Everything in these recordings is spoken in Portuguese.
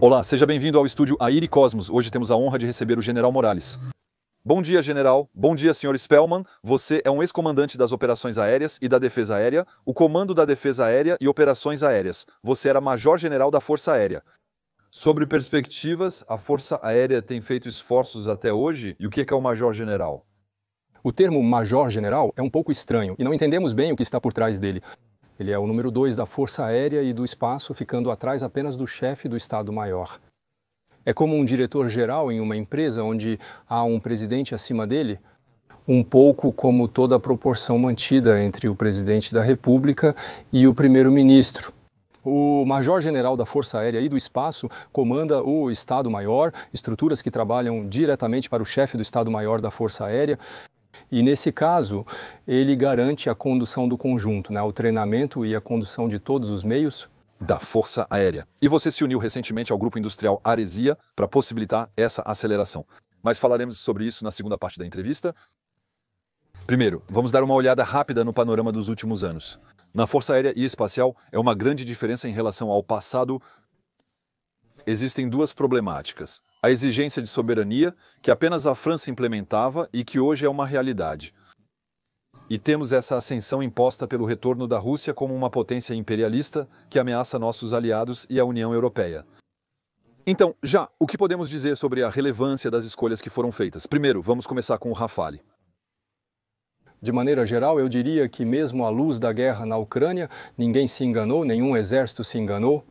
Olá, seja bem-vindo ao estúdio Aire Cosmos. Hoje temos a honra de receber o General Morales. Bom dia, General. Bom dia, Sr. Spellman. Você é um ex-comandante das operações aéreas e da defesa aérea, o comando da defesa aérea e operações aéreas. Você era Major-General da Força Aérea. Sobre perspectivas, a Força Aérea tem feito esforços até hoje? E o que é o Major-General? O termo Major-General é um pouco estranho e não entendemos bem o que está por trás dele. Ele é o número 2 da Força Aérea e do Espaço, ficando atrás apenas do chefe do Estado-Maior. É como um diretor-geral em uma empresa onde há um presidente acima dele, um pouco como toda a proporção mantida entre o presidente da República e o primeiro-ministro. O Major-General da Força Aérea e do Espaço comanda o Estado-Maior, estruturas que trabalham diretamente para o chefe do Estado-Maior da Força Aérea. E, nesse caso, ele garante a condução do conjunto, o treinamento e a condução de todos os meios da Força Aérea. E você se uniu recentemente ao grupo industrial Aresia para possibilitar essa aceleração. Mas falaremos sobre isso na segunda parte da entrevista. Primeiro, vamos dar uma olhada rápida no panorama dos últimos anos. Na Força Aérea e Espacial, é uma grande diferença em relação ao passado. Existem duas problemáticas. A exigência de soberania, que apenas a França implementava e que hoje é uma realidade. E temos essa ascensão imposta pelo retorno da Rússia como uma potência imperialista que ameaça nossos aliados e a União Europeia. Então, o que podemos dizer sobre a relevância das escolhas que foram feitas? Primeiro, vamos começar com o Rafale. De maneira geral, eu diria que mesmo à luz da guerra na Ucrânia, ninguém se enganou, nenhum exército se enganou.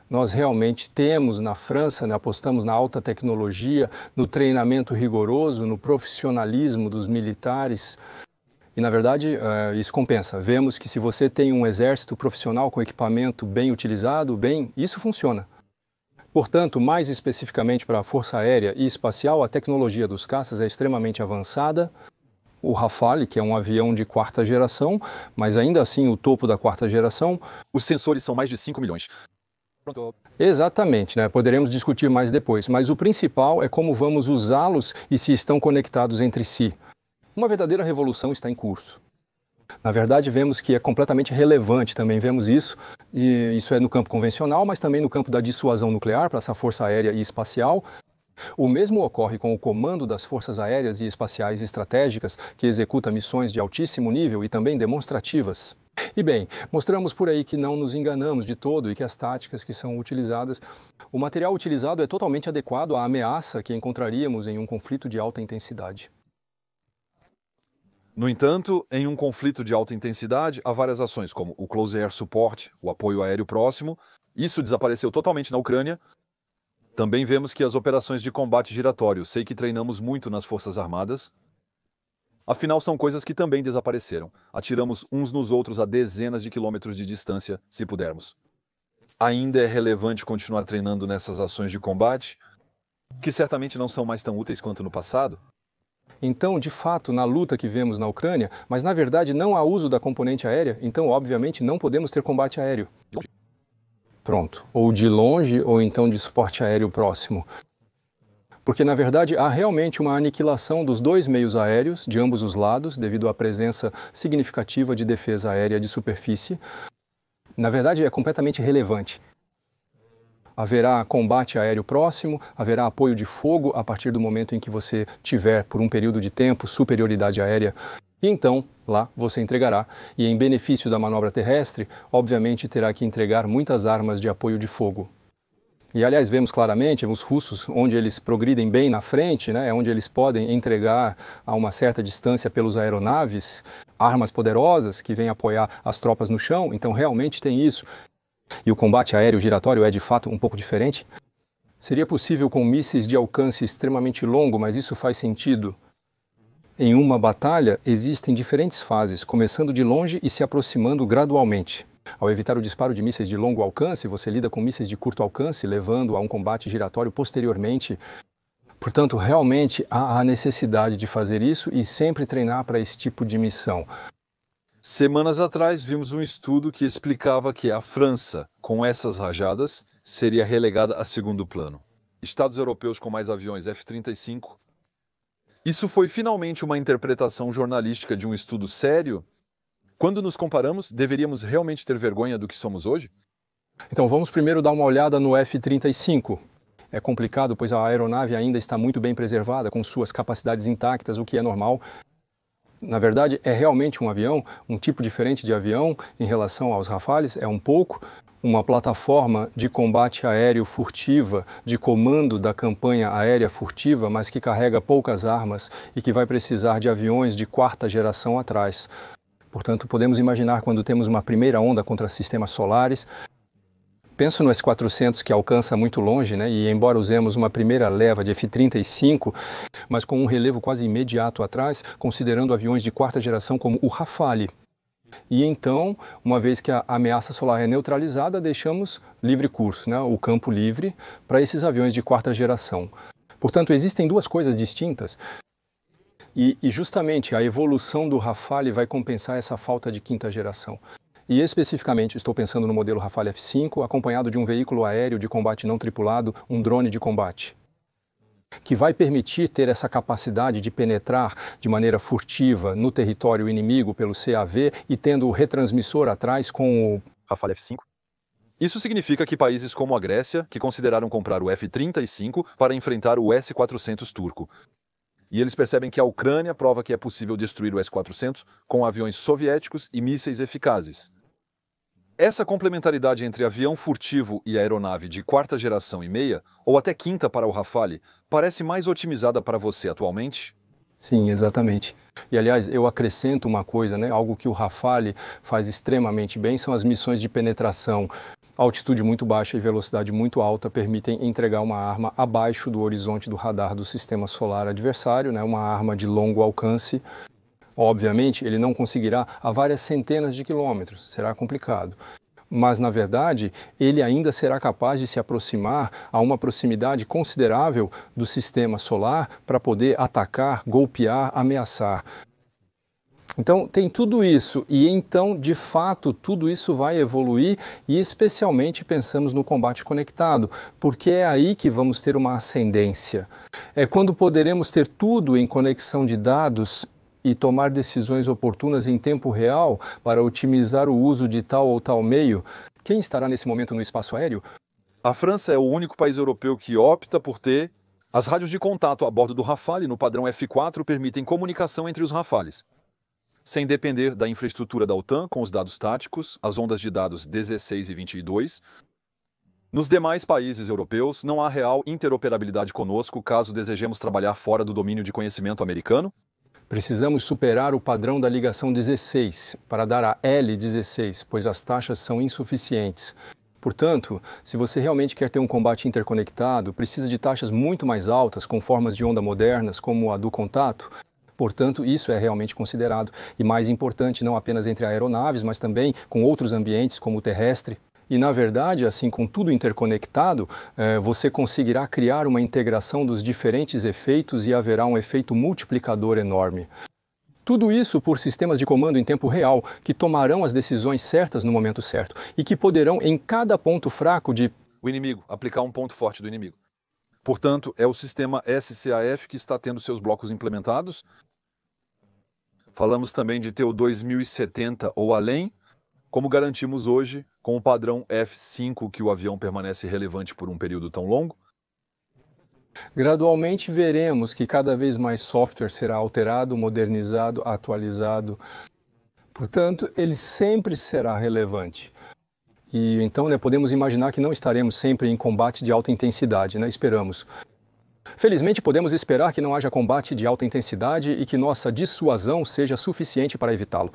Nós realmente temos na França, apostamos na alta tecnologia, no treinamento rigoroso, no profissionalismo dos militares. E, na verdade, isso compensa. Vemos que se você tem um exército profissional com equipamento bem utilizado, isso funciona. Portanto, mais especificamente para a Força Aérea e Espacial, a tecnologia dos caças é extremamente avançada. O Rafale, que é um avião de quarta geração, mas ainda assim o topo da quarta geração. Os sensores são mais de 5 milhões. Pronto. Exatamente, poderemos discutir mais depois, mas o principal é como vamos usá-los e se estão conectados entre si. Uma verdadeira revolução está em curso. Na verdade, vemos que é completamente relevante, também vemos isso, e isso é no campo convencional, mas também no campo da dissuasão nuclear para essa Força Aérea e Espacial. O mesmo ocorre com o comando das Forças Aéreas e Espaciais Estratégicas, que executa missões de altíssimo nível e também demonstrativas. E bem, mostramos por aí que não nos enganamos de todo e que as táticas que são utilizadas, o material utilizado é totalmente adequado à ameaça que encontraríamos em um conflito de alta intensidade. No entanto, em um conflito de alta intensidade, há várias ações, como o Close Air Support, o apoio aéreo próximo. Isso desapareceu totalmente na Ucrânia. Também vemos que as operações de combate giratório, sei que treinamos muito nas Forças Armadas. Afinal, são coisas que também desapareceram. Atiramos uns nos outros a dezenas de quilômetros de distância, se pudermos. Ainda é relevante continuar treinando nessas ações de combate, que certamente não são mais tão úteis quanto no passado? Então, de fato, na luta que vemos na Ucrânia, mas na verdade não há uso da componente aérea, então obviamente não podemos ter combate aéreo. Pronto. Ou de longe, ou então de suporte aéreo próximo. Porque, na verdade, há realmente uma aniquilação dos dois meios aéreos, de ambos os lados, devido à presença significativa de defesa aérea de superfície. Na verdade, é completamente relevante. Haverá combate aéreo próximo, haverá apoio de fogo a partir do momento em que você tiver, por um período de tempo, superioridade aérea. E então, lá você entregará. E em benefício da manobra terrestre, obviamente terá que entregar muitas armas de apoio de fogo. E, aliás, vemos claramente os russos, onde eles progridem bem na frente, onde eles podem entregar a uma certa distância pelos aeronaves, armas poderosas que vêm apoiar as tropas no chão. Então, realmente tem isso. E o combate aéreo giratório é, de fato, um pouco diferente. Seria possível com mísseis de alcance extremamente longo, mas isso faz sentido. Em uma batalha, existem diferentes fases, começando de longe e se aproximando gradualmente. Ao evitar o disparo de mísseis de longo alcance, você lida com mísseis de curto alcance, levando a um combate giratório posteriormente. Portanto, realmente há a necessidade de fazer isso e sempre treinar para esse tipo de missão. Semanas atrás, vimos um estudo que explicava que a França, com essas rajadas, seria relegada a segundo plano. Estados europeus com mais aviões F-35. Isso foi finalmente uma interpretação jornalística de um estudo sério? Quando nos comparamos, deveríamos realmente ter vergonha do que somos hoje? Então vamos primeiro dar uma olhada no F-35. É complicado, pois a aeronave ainda está muito bem preservada, com suas capacidades intactas, o que é normal. Na verdade, é realmente um avião, um tipo diferente de avião em relação aos Rafales, é um pouco uma plataforma de combate aéreo furtiva, de comando da campanha aérea furtiva, mas que carrega poucas armas e que vai precisar de aviões de quarta geração atrás. Portanto, podemos imaginar quando temos uma primeira onda contra sistemas solares. Penso no S-400, que alcança muito longe, né? E embora usemos uma primeira leva de F-35, mas com um relevo quase imediato atrás, considerando aviões de quarta geração como o Rafale. E então, uma vez que a ameaça solar é neutralizada, deixamos livre curso, né? O campo livre para esses aviões de quarta geração. Portanto, existem duas coisas distintas. E justamente a evolução do Rafale vai compensar essa falta de quinta geração. E especificamente estou pensando no modelo Rafale F5, acompanhado de um veículo aéreo de combate não tripulado, um drone de combate, que vai permitir ter essa capacidade de penetrar de maneira furtiva no território inimigo pelo CAV e tendo o retransmissor atrás com o Rafale F5. Isso significa que países como a Grécia, que consideraram comprar o F-35 para enfrentar o S-400 turco. E eles percebem que a Ucrânia prova que é possível destruir o S-400 com aviões soviéticos e mísseis eficazes. Essa complementaridade entre avião furtivo e aeronave de quarta geração e meia, ou até quinta para o Rafale, parece mais otimizada para você atualmente? Sim, exatamente. E aliás, eu acrescento uma coisa, né? Algo que o Rafale faz extremamente bem são as missões de penetração. Altitude muito baixa e velocidade muito alta permitem entregar uma arma abaixo do horizonte do radar do sistema solar adversário, né? Uma arma de longo alcance. Obviamente, ele não conseguirá a várias centenas de quilômetros, será complicado. Mas, na verdade, ele ainda será capaz de se aproximar a uma proximidade considerável do sistema solar para poder atacar, golpear, ameaçar. Então, tem tudo isso e então, de fato, tudo isso vai evoluir e especialmente pensamos no combate conectado, porque é aí que vamos ter uma ascendência. É quando poderemos ter tudo em conexão de dados e tomar decisões oportunas em tempo real para otimizar o uso de tal ou tal meio. Quem estará nesse momento no espaço aéreo? A França é o único país europeu que opta por ter. As rádios de contato a bordo do Rafale no padrão F4 permitem comunicação entre os Rafales, sem depender da infraestrutura da OTAN com os dados táticos, as ondas de dados 16 e 22. Nos demais países europeus, não há real interoperabilidade conosco caso desejemos trabalhar fora do domínio de conhecimento americano. Precisamos superar o padrão da ligação 16 para dar a L16, pois as taxas são insuficientes. Portanto, se você realmente quer ter um combate interconectado, precisa de taxas muito mais altas, com formas de onda modernas, como a do contato. Portanto, isso é realmente considerado. E mais importante, não apenas entre aeronaves, mas também com outros ambientes, como o terrestre. E, na verdade, assim, com tudo interconectado, você conseguirá criar uma integração dos diferentes efeitos e haverá um efeito multiplicador enorme. Tudo isso por sistemas de comando em tempo real, que tomarão as decisões certas no momento certo e que poderão, em cada ponto fraco de o inimigo, aplicar um ponto forte do inimigo. Portanto, é o sistema SCAF que está tendo seus blocos implementados. Falamos também de ter o 2070 ou além. Como garantimos hoje, com o padrão F5, que o avião permanece relevante por um período tão longo? Gradualmente veremos que cada vez mais software será alterado, modernizado, atualizado. Portanto, ele sempre será relevante. E então, podemos imaginar que não estaremos sempre em combate de alta intensidade, esperamos. Felizmente, podemos esperar que não haja combate de alta intensidade e que nossa dissuasão seja suficiente para evitá-lo.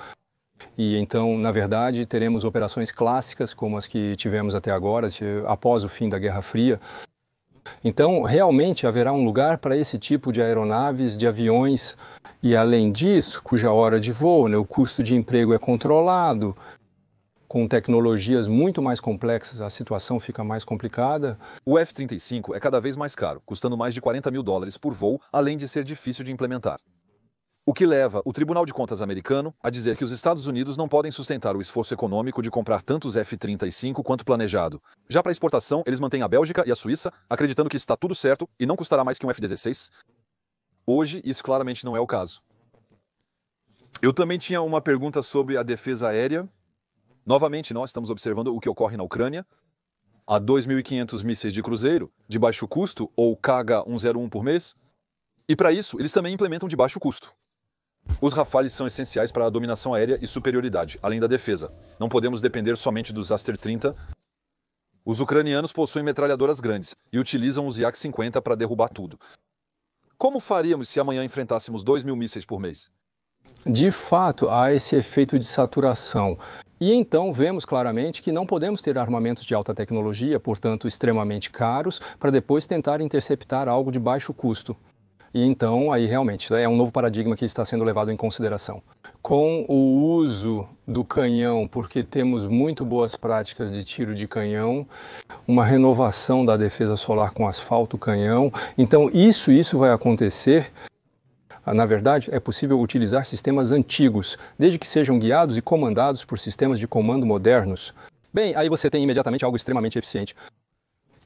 E então, na verdade, teremos operações clássicas como as que tivemos até agora, após o fim da Guerra Fria. Então, realmente haverá um lugar para esse tipo de aeronaves, de aviões. E além disso, cuja hora de voo, o custo de emprego é controlado. Com tecnologias muito mais complexas, a situação fica mais complicada. O F-35 é cada vez mais caro, custando mais de $40 mil por voo, além de ser difícil de implementar. O que leva o Tribunal de Contas americano a dizer que os Estados Unidos não podem sustentar o esforço econômico de comprar tantos F-35 quanto planejado. Já para exportação, eles mantêm a Bélgica e a Suíça, acreditando que está tudo certo e não custará mais que um F-16. Hoje, isso claramente não é o caso. Eu também tinha uma pergunta sobre a defesa aérea. Novamente, nós estamos observando o que ocorre na Ucrânia. a 2.500 mísseis de cruzeiro, de baixo custo, ou KH-101 por mês. E para isso, eles também implementam de baixo custo. Os Rafales são essenciais para a dominação aérea e superioridade, além da defesa. Não podemos depender somente dos Aster-30. Os ucranianos possuem metralhadoras grandes e utilizam os Yak-50 para derrubar tudo. Como faríamos se amanhã enfrentássemos 2.000 mísseis por mês? De fato, há esse efeito de saturação. E então vemos claramente que não podemos ter armamentos de alta tecnologia, portanto extremamente caros, para depois tentar interceptar algo de baixo custo. E então, aí realmente, é um novo paradigma que está sendo levado em consideração. Com o uso do canhão, porque temos muito boas práticas de tiro de canhão, uma renovação da defesa solar com asfalto canhão, então isso vai acontecer. Na verdade, é possível utilizar sistemas antigos, desde que sejam guiados e comandados por sistemas de comando modernos. Bem, aí você tem imediatamente algo extremamente eficiente.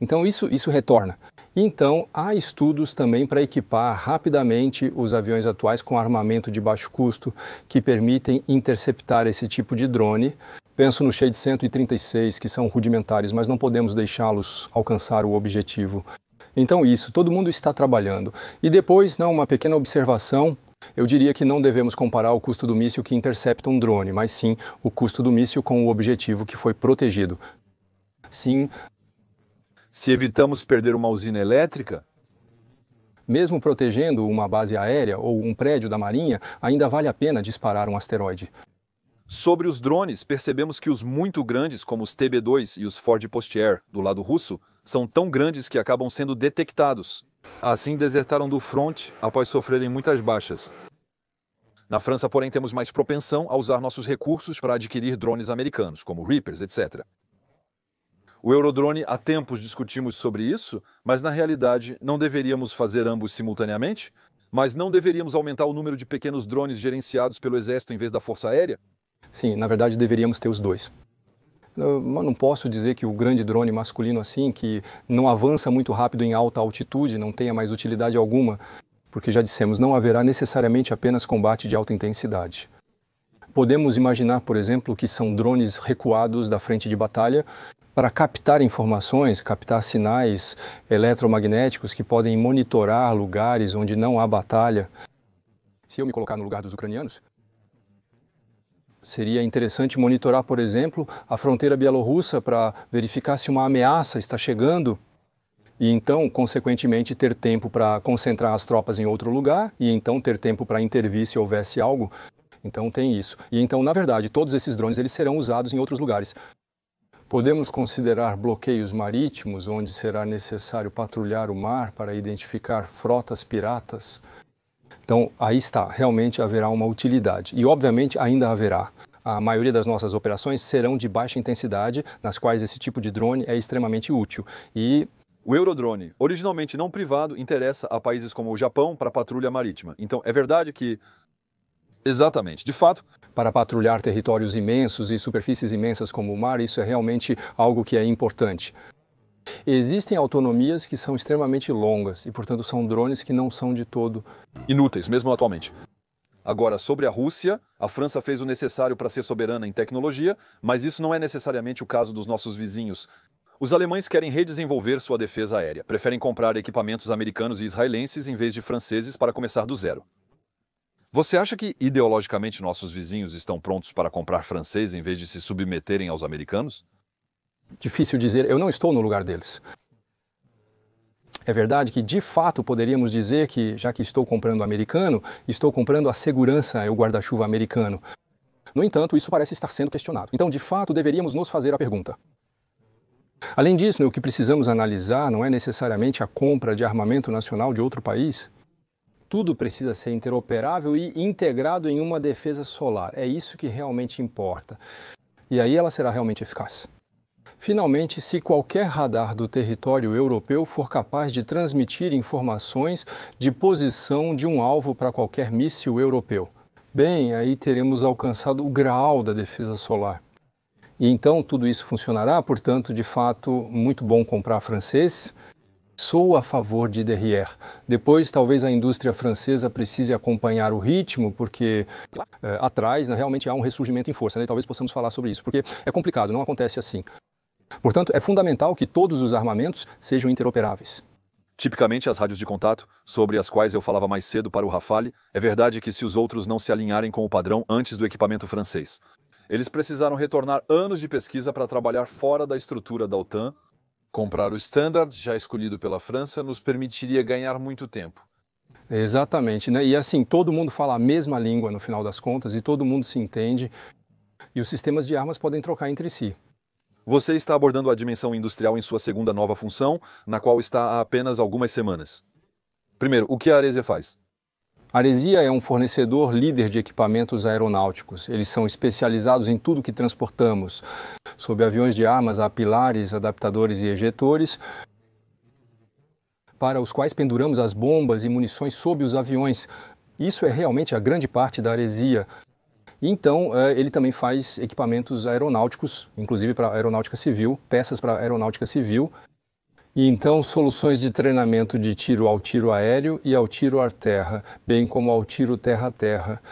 Então isso retorna. Então há estudos também para equipar rapidamente os aviões atuais com armamento de baixo custo que permitem interceptar esse tipo de drone. Penso no Shade 136, que são rudimentares, mas não podemos deixá-los alcançar o objetivo. Então todo mundo está trabalhando. E depois, uma pequena observação, eu diria que não devemos comparar o custo do míssil que intercepta um drone, mas sim o custo do míssil com o objetivo que foi protegido. Sim. Se evitamos perder uma usina elétrica, mesmo protegendo uma base aérea ou um prédio da Marinha, ainda vale a pena disparar um asteroide. Sobre os drones, percebemos que os muito grandes, como os TB2 e os Ford Postier, do lado russo, são tão grandes que acabam sendo detectados. Assim, desertaram do front após sofrerem muitas baixas. Na França, porém, temos mais propensão a usar nossos recursos para adquirir drones americanos, como Reapers, etc. O Eurodrone, há tempos discutimos sobre isso, mas na realidade não deveríamos fazer ambos simultaneamente? Mas não deveríamos aumentar o número de pequenos drones gerenciados pelo Exército em vez da Força Aérea? Sim, na verdade deveríamos ter os dois. Eu não posso dizer que o grande drone masculino assim, que não avança muito rápido em alta altitude, não tenha mais utilidade alguma, porque já dissemos, não haverá necessariamente apenas combate de alta intensidade. Podemos imaginar, por exemplo, que são drones recuados da frente de batalha para captar informações, captar sinais eletromagnéticos que podem monitorar lugares onde não há batalha. Se eu me colocar no lugar dos ucranianos, seria interessante monitorar, por exemplo, a fronteira bielorrussa para verificar se uma ameaça está chegando e então, consequentemente, ter tempo para concentrar as tropas em outro lugar e então ter tempo para intervir se houvesse algo. Então tem isso. E então, na verdade, todos esses drones eles serão usados em outros lugares. Podemos considerar bloqueios marítimos, onde será necessário patrulhar o mar para identificar frotas piratas. Então, aí está, realmente haverá uma utilidade. E, obviamente, ainda haverá. A maioria das nossas operações serão de baixa intensidade, nas quais esse tipo de drone é extremamente útil. O Eurodrone, originalmente não privado, interessa a países como o Japão para patrulha marítima. Então, é verdade que... Exatamente. De fato, para patrulhar territórios imensos e superfícies imensas como o mar, isso é realmente algo que é importante. Existem autonomias que são extremamente longas e, portanto, são drones que não são de todo inúteis, mesmo atualmente. Agora, sobre a Rússia, a França fez o necessário para ser soberana em tecnologia, mas isso não é necessariamente o caso dos nossos vizinhos. Os alemães querem redesenvolver sua defesa aérea, preferem comprar equipamentos americanos e israelenses em vez de franceses para começar do zero. Você acha que, ideologicamente, nossos vizinhos estão prontos para comprar francês em vez de se submeterem aos americanos? Difícil dizer, eu não estou no lugar deles. É verdade que, de fato, poderíamos dizer que, já que estou comprando americano, estou comprando a segurança e o guarda-chuva americano. No entanto, isso parece estar sendo questionado. Então, de fato, deveríamos nos fazer a pergunta. Além disso, o que precisamos analisar não é necessariamente a compra de armamento nacional de outro país. Tudo precisa ser interoperável e integrado em uma defesa solar. É isso que realmente importa. E aí ela será realmente eficaz. Finalmente, se qualquer radar do território europeu for capaz de transmitir informações de posição de um alvo para qualquer míssil europeu, bem, aí teremos alcançado o graal da defesa solar. E então tudo isso funcionará, portanto, de fato, muito bom comprar francês. Sou a favor de derrière. Depois, talvez a indústria francesa precise acompanhar o ritmo, porque atrás realmente há um ressurgimento em força. Talvez possamos falar sobre isso, porque é complicado, não acontece assim. Portanto, é fundamental que todos os armamentos sejam interoperáveis. Tipicamente, as rádios de contato, sobre as quais eu falava mais cedo para o Rafale, é verdade que se os outros não se alinharem com o padrão antes do equipamento francês, eles precisaram retornar anos de pesquisa para trabalhar fora da estrutura da OTAN. Comprar o Standard, já escolhido pela França, nos permitiria ganhar muito tempo. Exatamente, né? E assim, todo mundo fala a mesma língua no final das contas e todo mundo se entende e os sistemas de armas podem trocar entre si. Você está abordando a dimensão industrial em sua segunda nova função, na qual está há apenas algumas semanas. Primeiro, o que a Aresia faz? A Aresia é um fornecedor líder de equipamentos aeronáuticos. Eles são especializados em tudo que transportamos, sob aviões de armas a pilares, adaptadores e ejetores, para os quais penduramos as bombas e munições sob os aviões. Isso é realmente a grande parte da Aresia. Então, ele também faz equipamentos aeronáuticos, inclusive para aeronáutica civil, peças para aeronáutica civil, e então soluções de treinamento de tiro ao tiro aéreo e ao tiro ar terra, bem como ao tiro terra-terra.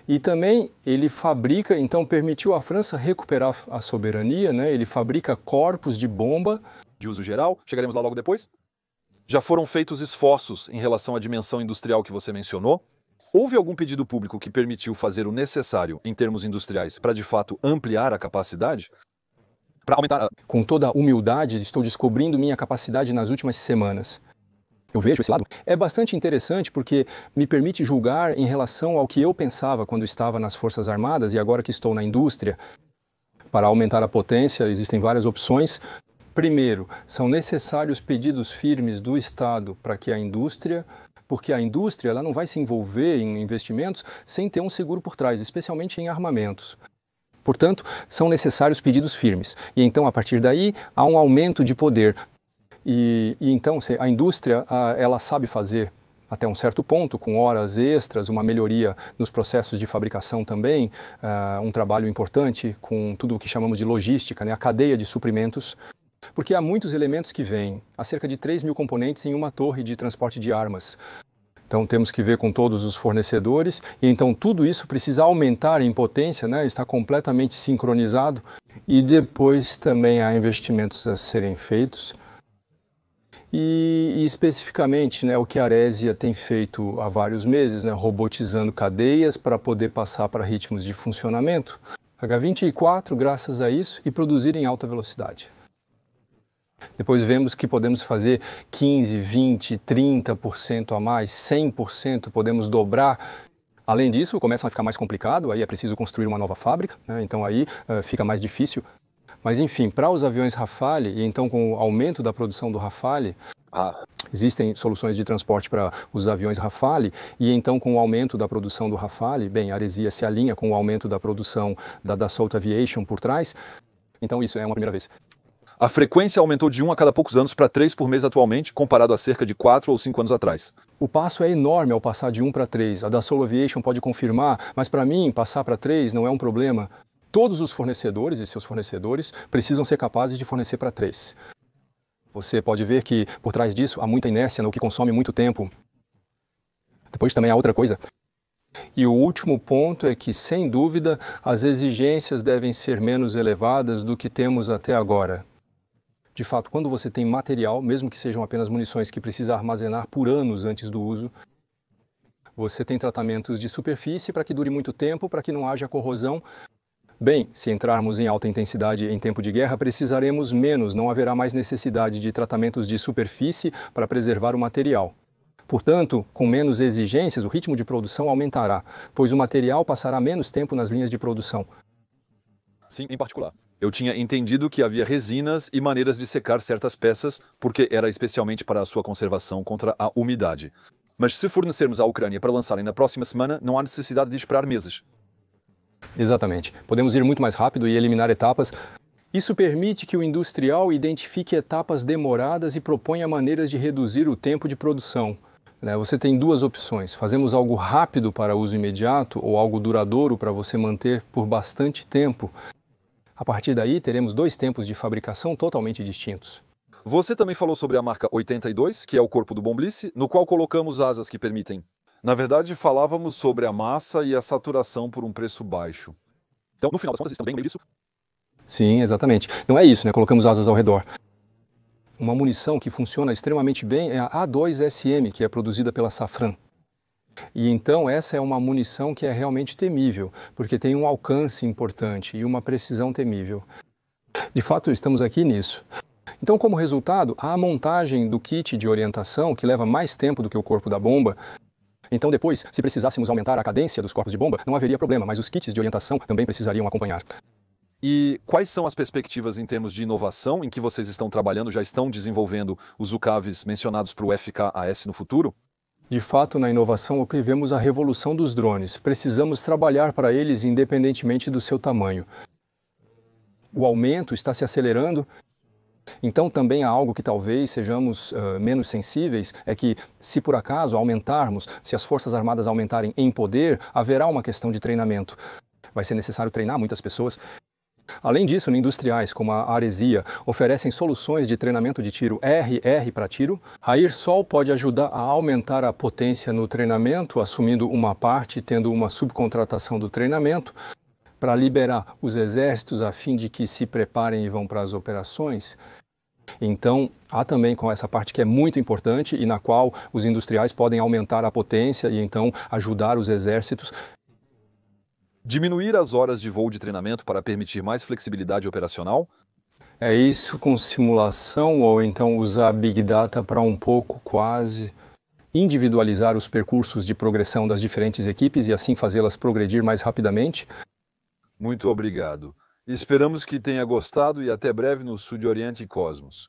E também ele fabrica, então permitiu à França recuperar a soberania, né? Ele fabrica corpos de bomba. De uso geral, chegaremos lá logo depois. Já foram feitos esforços em relação à dimensão industrial que você mencionou? Houve algum pedido público que permitiu fazer o necessário em termos industriais para, de fato, ampliar a capacidade? Para aumentar Com toda a humildade, estou descobrindo minha capacidade nas últimas semanas. Eu vejo esse lado. É bastante interessante porque me permite julgar em relação ao que eu pensava quando estava nas Forças Armadas e agora que estou na indústria. Para aumentar a potência, existem várias opções. Primeiro, são necessários pedidos firmes do Estado para que a indústria, porque a indústria ela não vai se envolver em investimentos sem ter um seguro por trás, especialmente em armamentos. Portanto, são necessários pedidos firmes. E então, a partir daí, há um aumento de poder. E então, a indústria ela sabe fazer até um certo ponto, com horas extras, uma melhoria nos processos de fabricação também, um trabalho importante com tudo o que chamamos de logística, né, a cadeia de suprimentos. Porque há muitos elementos que vêm, há cerca de 3.000 componentes em uma torre de transporte de armas. Então temos que ver com todos os fornecedores e então tudo isso precisa aumentar em potência, né? Está completamente sincronizado e depois também há investimentos a serem feitos. E especificamente, né, o que a Aresia tem feito há vários meses, né, robotizando cadeias para poder passar para ritmos de funcionamento. H24, graças a isso, e produzir em alta velocidade. Depois vemos que podemos fazer 15%, 20%, 30% a mais, 100%, podemos dobrar. Além disso, começa a ficar mais complicado, aí é preciso construir uma nova fábrica, né? Então aí fica mais difícil. Mas enfim, para os aviões Rafale, e então com o aumento da produção do Rafale, existem soluções de transporte para os aviões Rafale, e então com o aumento da produção do Rafale, bem, a Aresia se alinha com o aumento da produção da Dassault Aviation por trás, então isso é uma primeira vez. A frequência aumentou de 1 a cada poucos anos para 3 por mês atualmente, comparado a cerca de 4 ou 5 anos atrás. O passo é enorme ao passar de 1 para 3. A Dassault Aviation pode confirmar, mas para mim, passar para 3 não é um problema. Todos os fornecedores e seus fornecedores precisam ser capazes de fornecer para 3. Você pode ver que por trás disso há muita inércia no que consome muito tempo. Depois também há outra coisa. E o último ponto é que, sem dúvida, as exigências devem ser menos elevadas do que temos até agora. De fato, quando você tem material, mesmo que sejam apenas munições que precisa armazenar por anos antes do uso, você tem tratamentos de superfície para que dure muito tempo, para que não haja corrosão. Bem, se entrarmos em alta intensidade em tempo de guerra, precisaremos menos, não haverá mais necessidade de tratamentos de superfície para preservar o material. Portanto, com menos exigências, o ritmo de produção aumentará, pois o material passará menos tempo nas linhas de produção. Sim, em particular. Eu tinha entendido que havia resinas e maneiras de secar certas peças, porque era especialmente para a sua conservação contra a umidade. Mas se fornecermos à Ucrânia para lançarem na próxima semana, não há necessidade de esperar meses. Exatamente. Podemos ir muito mais rápido e eliminar etapas. Isso permite que o industrial identifique etapas demoradas e proponha maneiras de reduzir o tempo de produção. Você tem duas opções. Fazemos algo rápido para uso imediato ou algo duradouro para você manter por bastante tempo. A partir daí, teremos 2 tempos de fabricação totalmente distintos. Você também falou sobre a marca 82, que é o corpo do Bomblice, no qual colocamos asas que permitem. Na verdade, falávamos sobre a massa e a saturação por um preço baixo. Então, no final das contas, estamos bem no meio disso? Sim, exatamente. Não é isso, né? Colocamos asas ao redor. Uma munição que funciona extremamente bem é a A2SM, que é produzida pela Safran. E então essa é uma munição que é realmente temível, porque tem um alcance importante e uma precisão temível. De fato, estamos aqui nisso. Então, como resultado, a montagem do kit de orientação, que leva mais tempo do que o corpo da bomba. Então, depois, se precisássemos aumentar a cadência dos corpos de bomba, não haveria problema, mas os kits de orientação também precisariam acompanhar. E quais são as perspectivas em termos de inovação em que vocês estão trabalhando, já estão desenvolvendo os UCAVs mencionados para o FKAS no futuro? De fato, na inovação, o que vemos a revolução dos drones. Precisamos trabalhar para eles independentemente do seu tamanho. O aumento está se acelerando. Então, também há algo que talvez sejamos menos sensíveis, é que, se por acaso aumentarmos, se as Forças Armadas aumentarem em poder, haverá uma questão de treinamento. Vai ser necessário treinar muitas pessoas. Além disso, industriais como a Aresia oferecem soluções de treinamento de tiro RR para tiro. A Airsol pode ajudar a aumentar a potência no treinamento, assumindo uma parte, tendo uma subcontratação do treinamento, para liberar os exércitos a fim de que se preparem e vão para as operações. Então, há também com essa parte que é muito importante e na qual os industriais podem aumentar a potência e então ajudar os exércitos. Diminuir as horas de voo de treinamento para permitir mais flexibilidade operacional? É isso com simulação ou então usar Big Data para um pouco quase individualizar os percursos de progressão das diferentes equipes e assim fazê-las progredir mais rapidamente? Muito obrigado. Esperamos que tenha gostado e até breve no Sud Oriente Cosmos.